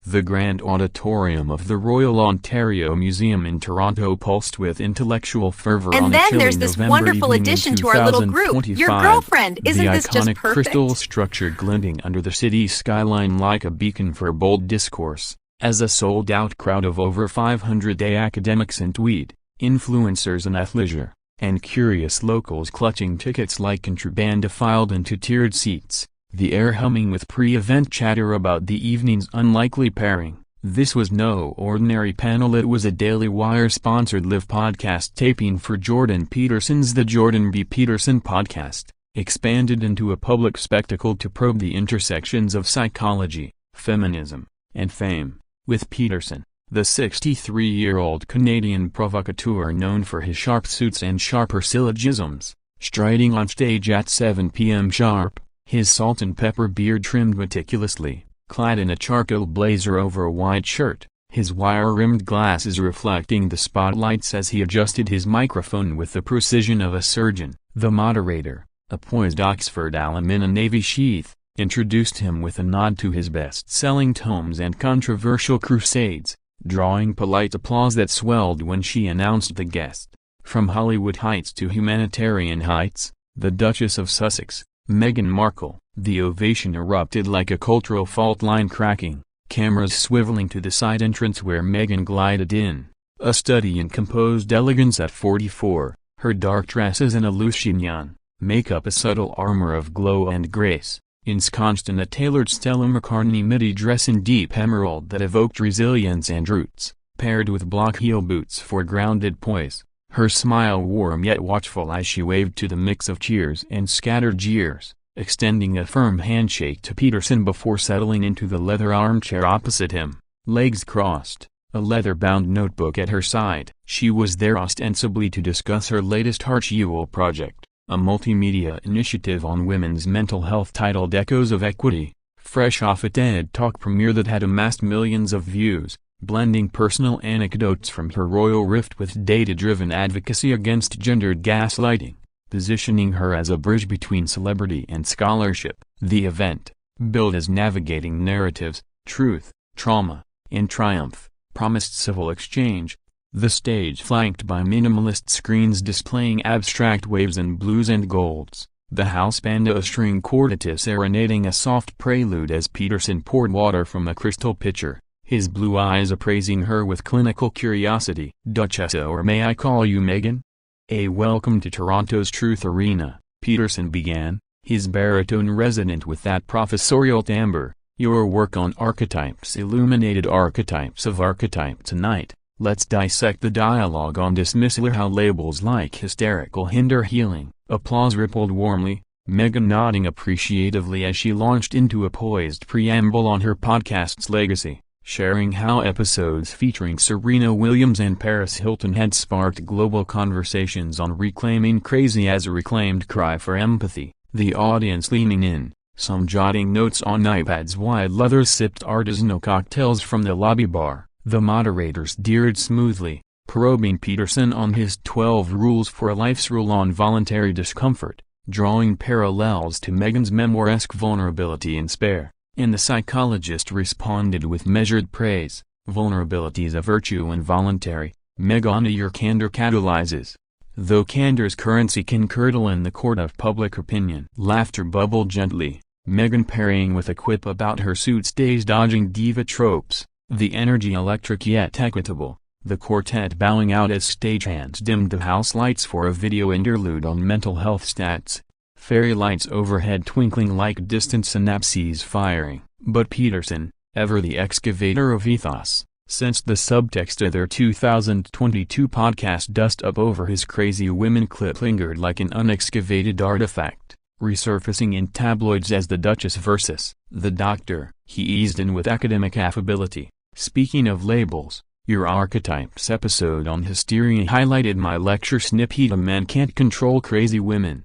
The grand auditorium of the Royal Ontario Museum in Toronto pulsed with intellectual fervor And on a then chilly there's this November wonderful evening in addition to our little group. 2025. Your girlfriend. Isn't this just The iconic perfect? crystal structure glinting under the city's skyline like a beacon for bold discourse, as a sold-out crowd of over 500 academics in tweed, influencers in athleisure, and curious locals clutching tickets like contraband filed into tiered seats, the air humming with pre-event chatter about the evening's unlikely pairing. This was no ordinary panel. It was a Daily Wire-sponsored live podcast taping for Jordan Peterson's The Jordan B. Peterson Podcast, expanded into a public spectacle to probe the intersections of psychology, feminism, and fame, with Peterson, the 63-year-old Canadian provocateur known for his sharp suits and sharper syllogisms, striding on stage at 7 p.m. sharp, his salt and pepper beard trimmed meticulously, clad in a charcoal blazer over a white shirt, his wire-rimmed glasses reflecting the spotlights as he adjusted his microphone with the precision of a surgeon. The moderator, a poised Oxford alum in a navy sheath, introduced him with a nod to his best-selling tomes and controversial crusades, drawing polite applause that swelled when she announced the guest. From Hollywood heights to humanitarian heights, the Duchess of Sussex, Meghan Markle. The ovation erupted like a cultural fault line cracking, cameras swiveling to the side entrance where Meghan glided in, a study in composed elegance at 44, her dark dresses in a loose chignon, makeup a subtle armor of glow and grace, ensconced in a tailored Stella McCartney midi dress in deep emerald that evoked resilience and roots, paired with block heel boots for grounded poise, her smile warm yet watchful as she waved to the mix of cheers and scattered jeers, extending a firm handshake to Peterson before settling into the leather armchair opposite him, legs crossed, a leather-bound notebook at her side. She was there ostensibly to discuss her latest Harchewell project, a multimedia initiative on women's mental health titled Echoes of Equity, fresh off a TED Talk premiere that had amassed millions of views, blending personal anecdotes from her royal rift with data-driven advocacy against gendered gaslighting, positioning her as a bridge between celebrity and scholarship. The event, billed as navigating narratives, truth, trauma, and triumph, promised civil exchange. The stage flanked by minimalist screens displaying abstract waves in blues and golds, the house band a string quartet serenading a soft prelude as Peterson poured water from a crystal pitcher, his blue eyes appraising her with clinical curiosity. "Duchessa, or may I call you Meghan? Welcome to Toronto's Truth Arena," Peterson began, his baritone resonant with that professorial timbre. "Your work on archetypes illuminated archetypes of archetype tonight. Let's dissect the dialogue on dismissal or how labels like hysterical hinder healing." Applause rippled warmly, Meghan nodding appreciatively as she launched into a poised preamble on her podcast's legacy, sharing how episodes featuring Serena Williams and Paris Hilton had sparked global conversations on reclaiming crazy as a reclaimed cry for empathy, the audience leaning in, some jotting notes on iPads while others sipped artisanal cocktails from the lobby bar. The moderator steered smoothly, probing Peterson on his 12 rules for a life's rule on voluntary discomfort, drawing parallels to Meghan's memoir-esque vulnerability in Spare, and the psychologist responded with measured praise. "Vulnerability's a virtue and voluntary, Meghan, your candor catalyzes. Though candor's currency can curdle in the court of public opinion." Laughter bubbled gently, Meghan parrying with a quip about her suits days dodging diva tropes, the energy electric yet equitable, the quartet bowing out as stagehands dimmed the house lights for a video interlude on mental health stats, fairy lights overhead twinkling like distant synapses firing. But Peterson, ever the excavator of ethos, sensed the subtext of their 2022 podcast. Dust up over his crazy women clip lingered like an unexcavated artifact, resurfacing in tabloids as the Duchess versus the Doctor. He eased in with academic affability. "Speaking of labels, your archetypes episode on hysteria highlighted my lecture snippet. A man can't control crazy women.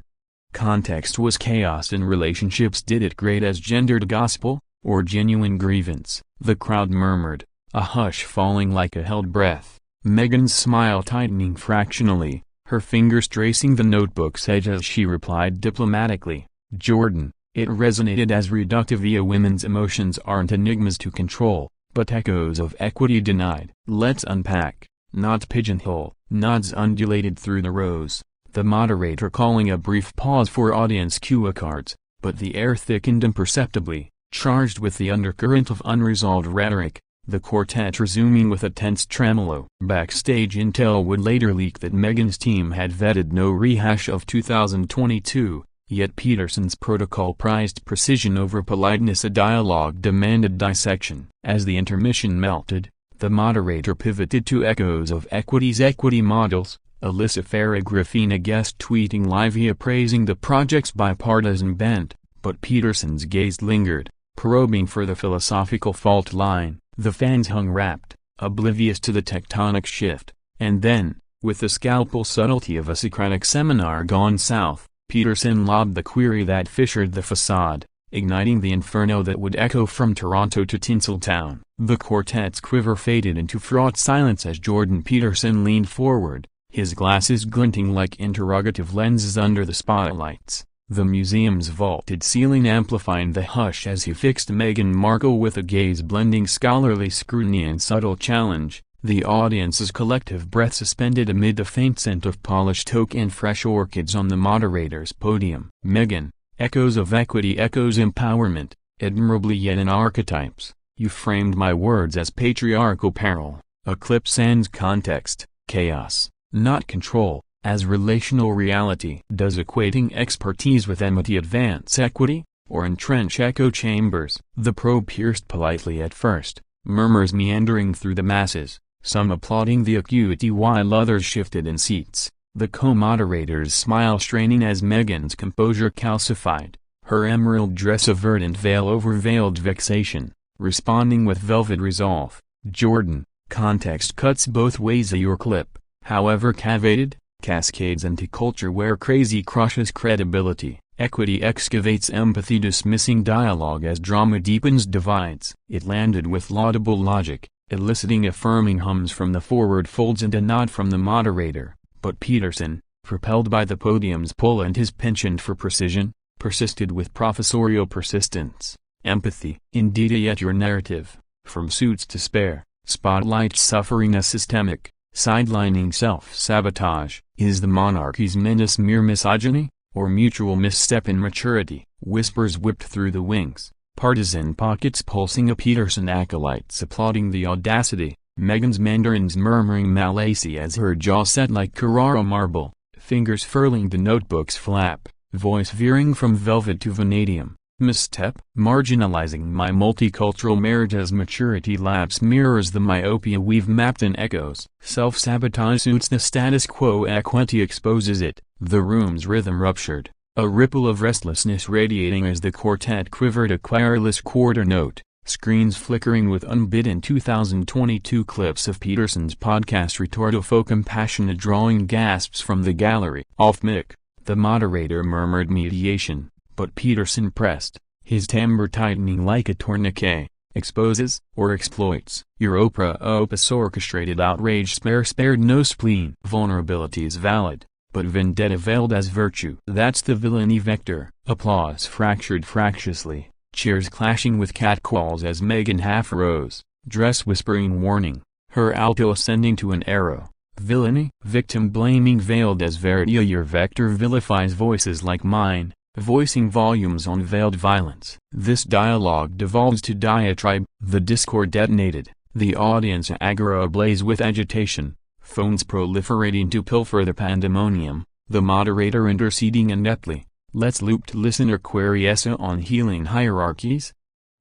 Context was chaos in relationships. Did it grade as gendered gospel, or genuine grievance?" The crowd murmured, a hush falling like a held breath, Meghan's smile tightening fractionally, her fingers tracing the notebook's edge as she replied diplomatically, "Jordan, it resonated as reductive. Women's emotions aren't enigmas to control, but echoes of equity denied. Let's unpack, not pigeonhole. Nods undulated through the rows, the moderator calling a brief pause for audience cue cards, but the air thickened imperceptibly, charged with the undercurrent of unresolved rhetoric, the quartet resuming with a tense tremolo. Backstage intel would later leak that Meghan's team had vetted no rehash of 2022, yet Peterson's protocol prized precision over politeness. A dialogue demanded dissection. As the intermission melted, the moderator pivoted to echoes of equity's equity models, Alyssa Farah-Griffin, a guest tweeting live praising the project's bipartisan bent, but Peterson's gaze lingered, probing for the philosophical fault line. The fans hung rapt, oblivious to the tectonic shift, and then, with the scalpel subtlety of a Socratic seminar gone south, Peterson lobbed the query that fissured the facade, igniting the inferno that would echo from Toronto to Tinseltown. The quartet's quiver faded into fraught silence as Jordan Peterson leaned forward, his glasses glinting like interrogative lenses under the spotlights, the museum's vaulted ceiling amplifying the hush as he fixed Meghan Markle with a gaze blending scholarly scrutiny and subtle challenge. The audience's collective breath suspended amid the faint scent of polished oak and fresh orchids on the moderator's podium. Meghan, echoes of equity, echoes empowerment, admirably yet in archetypes. You framed my words as patriarchal peril, eclipse sans context, chaos, not control, as relational reality. Does equating expertise with enmity advance equity, or entrench echo chambers? The probe pierced politely at first, murmurs meandering through the masses, some applauding the acuity while others shifted in seats. The co-moderator's smile straining as Meghan's composure calcified, her emerald dress a verdant veil over veiled vexation, responding with velvet resolve. Jordan, context cuts both ways. Your clip, however cavated, cascades into culture where crazy crushes credibility. Equity excavates empathy, dismissing dialogue as drama deepens divides. It landed with laudable logic, eliciting affirming hums from the forward folds and a nod from the moderator. But Peterson, propelled by the podium's pull and his penchant for precision, persisted with professorial persistence. Empathy. Indeed, yet your narrative, from suits to spare, spotlights suffering as systemic, sidelining self-sabotage. Is the monarchy's menace mere misogyny, or mutual misstep in maturity? Whispers whipped through the wings, partisan pockets pulsing. A Peterson acolytes applauding the audacity, Meghan's mandarins murmuring Malacy as her jaw set like Carrara marble, fingers furling the notebook's flap, voice veering from velvet to vanadium. Misstep? Marginalizing my multicultural marriage as maturity lapse mirrors the myopia we've mapped in echoes. Self-sabotage suits the status quo, equity exposes it. The room's rhythm ruptured, a ripple of restlessness radiating as the quartet quivered a querulous quarter note. Screens flickering with unbidden 2022 clips of Peterson's podcast retorted faux compassionate drawing gasps from the gallery. Off mic, the moderator murmured mediation, but Peterson pressed, his timbre tightening like a tourniquet. Exposes, or exploits. Your opus orchestrated outrage spared no spleen. Vulnerability is valid, but vendetta veiled as virtue. That's the villainy vector. Applause fractured fractiously. Cheers clashing with catcalls as Meghan half rose, dress whispering warning, her alto ascending to an arrow. Villainy? Victim blaming veiled as verity. Your vector vilifies voices like mine, voicing volumes on veiled violence. This dialogue devolves to diatribe. The discord detonated, the audience agora ablaze with agitation, phones proliferating to pilfer the pandemonium, the moderator interceding ineptly. Let's looped listener query essay on healing hierarchies?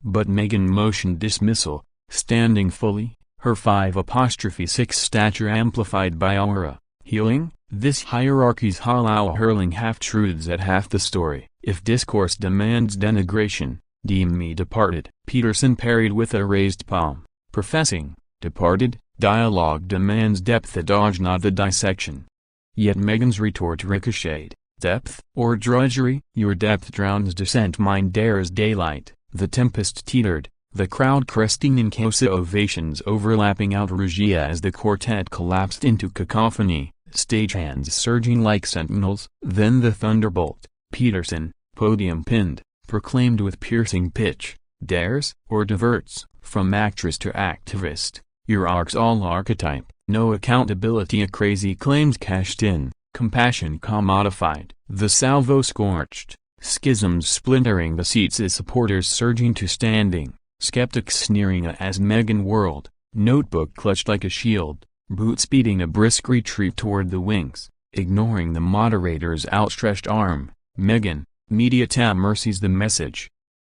But Meghan motioned dismissal, standing fully, her 5'6" stature amplified by aura. Healing? This hierarchy's hollow hurling half-truths at half the story. If discourse demands denigration, deem me departed. Peterson parried with a raised palm, professing, departed? Dialogue demands depth, the dodge not the dissection. Yet Meghan's retort ricocheted. Depth, or drudgery? Your depth drowns dissent, mine dares daylight. The tempest teetered, the crowd cresting in Kosa ovations overlapping out Regia as the quartet collapsed into cacophony, stagehands surging like sentinels. Then the thunderbolt, Peterson, podium pinned, proclaimed with piercing pitch, dares, or diverts, From actress to activist, your arc's all archetype, no accountability, a crazy claims cashed in, compassion commodified, the salvo scorched, schisms splintering the seats as supporters surging to standing, skeptics sneering as Meghan whirled, notebook clutched like a shield, boot speeding a brisk retreat toward the wings, ignoring the moderator's outstretched arm. Meghan, media tab mercies the message.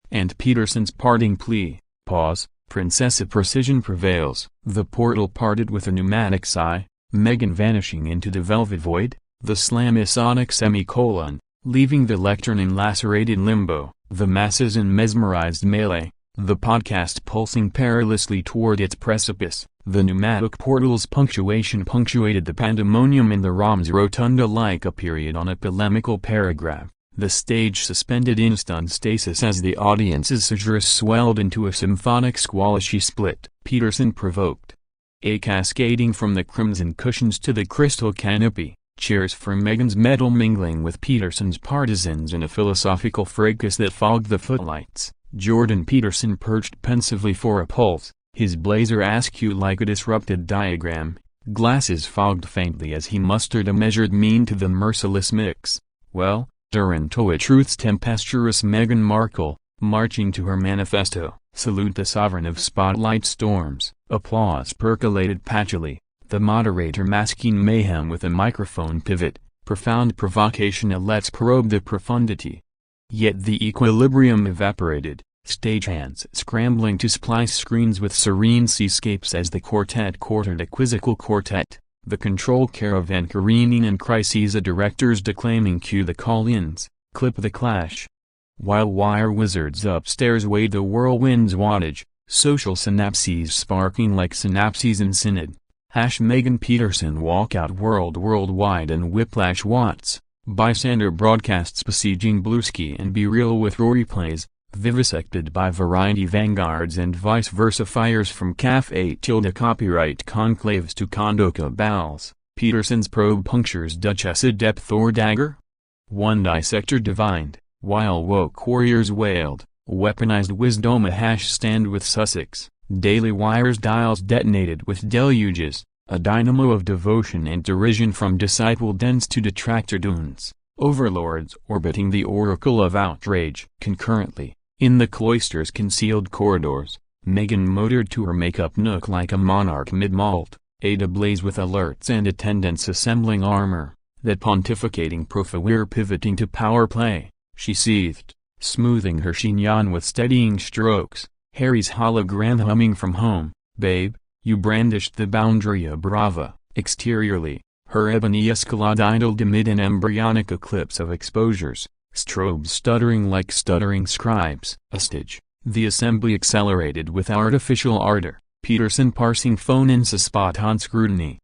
And Peterson's parting plea, pause, princess precision prevails. The portal parted with a pneumatic sigh, Meghan vanishing into the velvet void, the slamisonic semicolon, leaving the lectern in lacerated limbo, the masses in mesmerized melee, the podcast pulsing perilously toward its precipice. The pneumatic portal's punctuation punctuated the pandemonium in the Ram's rotunda like a period on a polemical paragraph. The stage suspended in stunned stasis as the audience's surge swelled into a symphonic squallishy split. Peterson provoked. A cascading from the crimson cushions to the crystal canopy, cheers for Meghan's metal mingling with Peterson's partisans in a philosophical fracas that fogged the footlights. Jordan Peterson perched pensively for a pulse, his blazer askew like a disrupted diagram, glasses fogged faintly as he mustered a measured mean to the merciless mix. Well, Duranto truth's tempestuous Meghan Markle, marching to her manifesto, salute the sovereign of spotlight storms. Applause percolated patchily, the moderator masking mayhem with a microphone pivot, profound provocation. Let's probe the profundity. Yet the equilibrium evaporated, stagehands scrambling to splice screens with serene seascapes as the quartet quartered a quizzical quartet, the control caravan careening in crises, a directors declaiming cue the call-ins, clip the clash. While wire wizards upstairs weighed the whirlwind's wattage, social synapses sparking like synapses in synod. Meghan Peterson walkout worldwide and whiplash watts. Bystander broadcasts besieging Bluesky and Be Real with Rory plays, vivisected by variety vanguards and vice versa. Fires from Cafe Tilde copyright conclaves to condo cabals. Peterson's probe punctures Duchess a depth or dagger? One dissector divined, while woke warriors wailed, weaponized wisdom. A stand with Sussex, Daily Wire's dials detonated with deluges. A dynamo of devotion and derision from disciple dens to detractor dunes, overlords orbiting the oracle of outrage. Concurrently, in the cloister's concealed corridors, Meghan motored to her makeup nook like a monarch mid-malt, Ada ablaze with alerts and attendants assembling armor, that pontificating profawere pivoting to power play. She seethed, smoothing her chignon with steadying strokes, Harry's hologram humming from home. Babe, you brandished the boundary of Brava. Exteriorly, her ebony escalade idled amid an embryonic eclipse of exposures, strobes stuttering like stuttering scribes. A stage, the assembly accelerated with artificial ardor, Peterson parsing phone-ins a spot on scrutiny.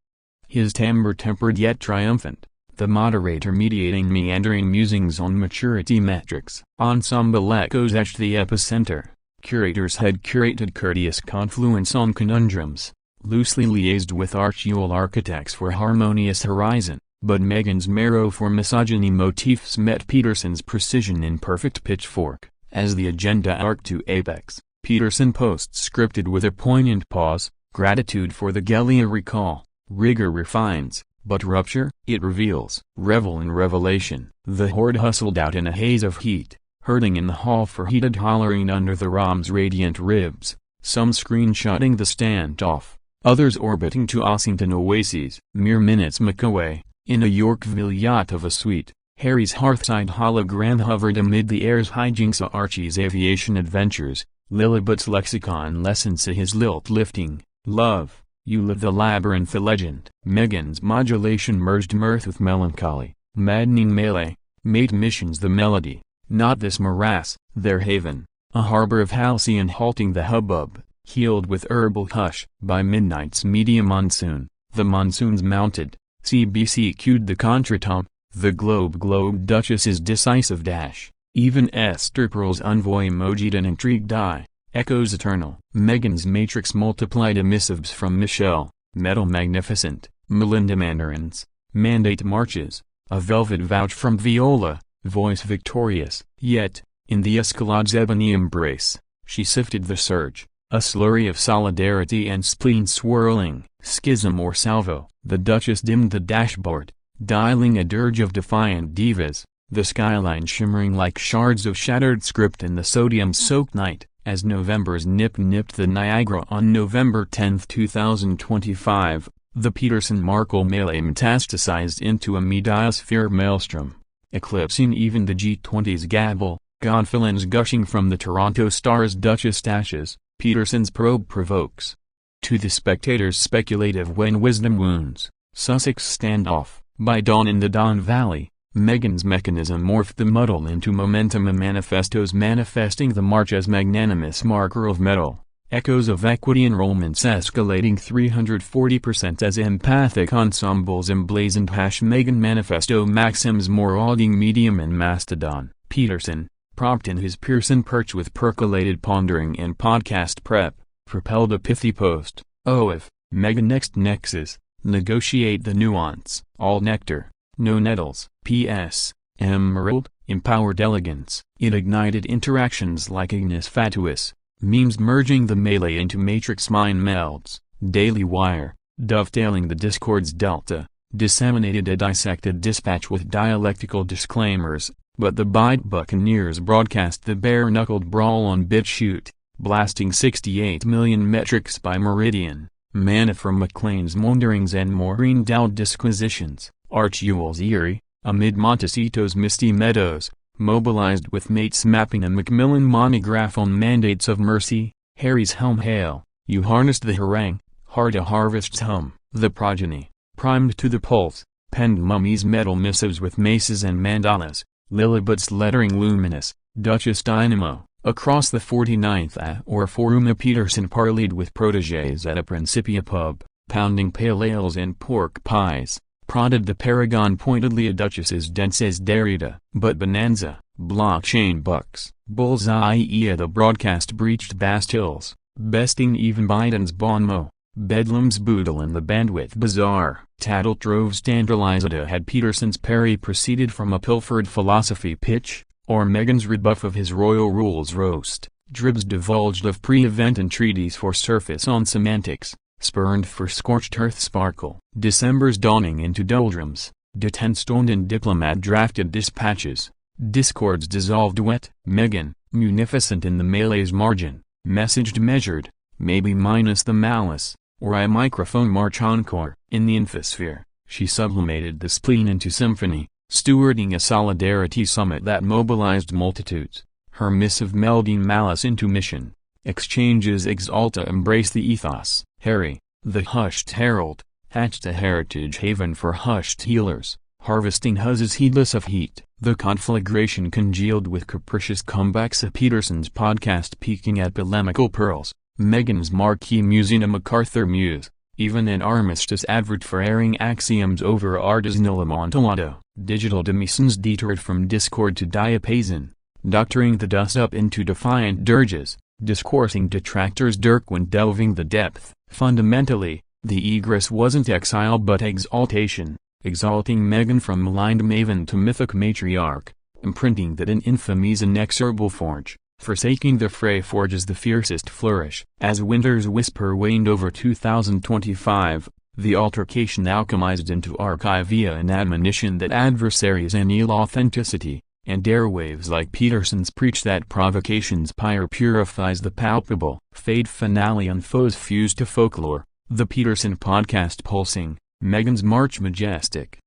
His timbre tempered yet triumphant, the moderator mediating meandering musings on maturity metrics. Ensemble echoes etched the epicenter. Curators had curated courteous confluence on conundrums, loosely liaised with archdual architects for harmonious horizon, but Meghan's marrow for misogyny motifs met Peterson's precision in perfect pitchfork. As the agenda arced to apex, Peterson post-scripted with a poignant pause, gratitude for the Gelia recall, rigor refines, but rupture, it reveals. Revel in revelation. The horde hustled out in a haze of heat, herding in the hall for heated hollering under the Ram's radiant ribs, some screenshotting the standoff, others orbiting to Ossington oases. Mere minutes away, in a Yorkville yacht of a suite, Harry's hearthside hologram hovered amid the air's hijinks. Archie's aviation adventures, Lillibut's lexicon lessons. His lilt lifting, love, you live the labyrinth. A legend. Meghan's modulation merged mirth with melancholy, maddening melee, made missions the melody. Not this morass, their haven, a harbor of halcyon halting the hubbub, healed with herbal hush. By midnight's media monsoon, the monsoons mounted, CBC cued the contretemps, the globe Duchess's decisive dash, even Esther Pearl's envoy emojied an intrigued eye, echoes eternal. Meghan's matrix multiplied emissives from Michelle, metal magnificent, Melinda mandarins, mandate marches, a velvet vouch from Viola, voice victorious. Yet, in the escalade's ebony embrace, she sifted the surge, a slurry of solidarity and spleen swirling, schism or salvo. The Duchess dimmed the dashboard, dialing a dirge of defiant divas, the skyline shimmering like shards of shattered script in the sodium-soaked night, as November's nip nipped the Niagara on November 10, 2025. The Peterson-Markle melee metastasized into a mediosphere maelstrom, eclipsing even the G20's gabble, godvillains gushing from the Toronto Star's Duchess ashes. Peterson's probe provokes. To the spectators speculative when wisdom wounds, Sussex standoff. By dawn in the Don Valley, Meghan's mechanism morphed the muddle into momentum, and manifestos manifesting the march as magnanimous marker of mettle. Echoes of equity enrollments escalating 340% as empathic ensembles emblazoned Meghan manifesto maxims marauding medium and mastodon. Peterson, propped in his Pearson perch with percolated pondering and podcast prep, propelled a pithy post. Oh, if Meghan next nexus, negotiate the nuance. All nectar, no nettles. P.S. Emerald, empowered elegance. It ignited interactions like ignis fatuus, memes merging the melee into matrix mind melds. Daily Wire, dovetailing the discord's delta, disseminated a dissected dispatch with dialectical disclaimers, but the Bide Buccaneers broadcast the bare-knuckled brawl on BitChute, blasting 68 million metrics by meridian. Mana from Maclean's maunderings and Maureen Dowd disquisitions. Arch Ewell's Erie, amid Montecito's misty meadows, mobilized with mates mapping a Macmillan monograph on mandates of mercy. Harry's helm hail, you harnessed the harangue, hard a harvest's hum. The progeny, primed to the pulse, penned mummies metal missives with maces and mandalas. Lillibut's lettering luminous, Duchess Dynamo. Across the 49th or Foruma, Peterson parleyed with protégés at a Principia pub, pounding pale ales and pork pies, prodded the paragon pointedly a Duchess's dense as Derrida. But Bonanza, blockchain bucks, bullseye the broadcast breached Bastilles, besting even Biden's bon mot, Bedlam's boodle and the bandwidth bazaar. Tattle drove Standardized had Peterson's parry proceeded from a pilfered philosophy pitch, or Meghan's rebuff of his royal rules roast. Dribs divulged of pre-event entreaties for surface on semantics, spurned for scorched earth sparkle. December's dawning into doldrums, detent-stoned and diplomat drafted dispatches. Discords dissolved wet. Meghan, munificent in the melee's margin, messaged measured, maybe minus the malice, or a microphone march encore. In the infosphere, she sublimated the spleen into symphony, stewarding a solidarity summit that mobilized multitudes. Her missive melding malice into mission. Exchanges exalta embrace the ethos. Harry, the hushed herald, hatched a heritage haven for hushed healers, harvesting huzzes heedless of heat. The conflagration congealed with capricious comebacks. A Peterson's podcast peaking at polemical pearls. Meghan's marquee muse in a MacArthur muse, even an armistice advert for airing axioms over artisanal amontillado. Digital demisons deterred from discord to diapason, doctoring the dust up into defiant dirges, discoursing detractors Dirkwyn delving the depth. Fundamentally, the egress wasn't exile but exaltation, exalting Meghan from maligned maven to mythic matriarch, imprinting that in infamy's inexorable forge. Forsaking the fray forges the fiercest flourish. As winter's whisper waned over 2025, the altercation alchemized into archive via an admonition that adversaries anneal authenticity, and airwaves like Peterson's preach that provocation's pyre purifies the palpable. Fade finale on foes fused to folklore, the Peterson podcast pulsing, Meghan's march majestic,